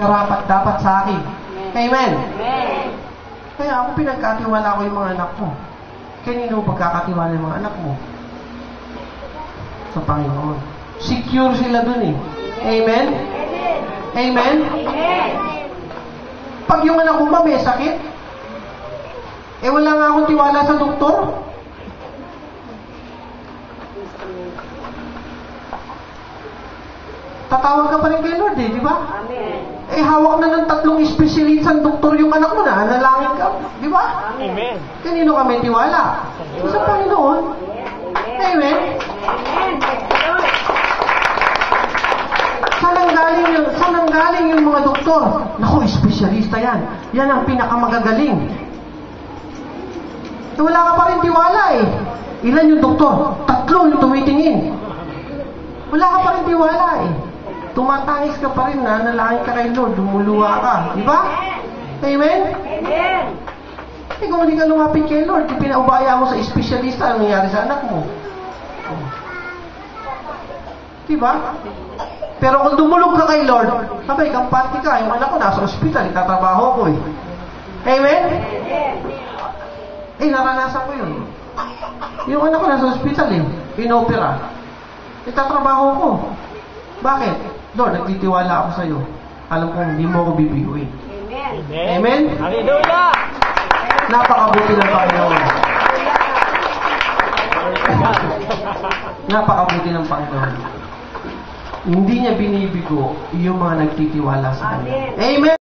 karapat dapat sa akin. Amen? Amen. Kaya ako pinagkatiwala ko yung mga anak ko. Kanino pagkakatiwala yung mga anak mo? Sa Panginoon. Secure sila dun eh. Amen? Amen? Amen. Pag yung anak ko ba may sakit, wala nga akong tiwala sa doktor. Tatawag ka pa rin kay Lord eh, di ba? Amen. Hawak na ng 3 specialist ang doktor yung anak mo na, nalangin ka, di ba? Amen. Kanino ka may tiwala? Sa Panginoon. Amen? Amen. Saan ang galing yung mga doktor? Naku, espesyalista yan. Yan ang pinakamagagaling. Wala ka pa rin tiwala eh. Ilan yung doktor? 3 yung tumitingin. Wala ka pa rin tiwala eh. Tumatangis ka pa rin na, nalangin ka kay Lord, lumuluwa ka. Di ba? Amen? Amen. Kung hindi ka lumapit kay Lord, pinaubaya mo sa espesyalista, ang nangyari sa anak mo. Di ba? Pero kung dumulog ka kay Lord, sabay, kampante ka, yung anak ko nasa ospital, itatrabaho ko eh. Amen? Naranasan ko yun. Yung anak ko nasa ospital eh, inopera. Itatrabaho ko. Bakit? Lord, nagtitiwala ako sa'yo. Alam kong hindi mo ako bibiguin. Amen. Amen? Hallelujah! Napakabuti ng Panginoon. Napakabuti ng Panginoon. Hindi niya binibigo yung mga nagtitiwala sa Kanya. Amen. Amen.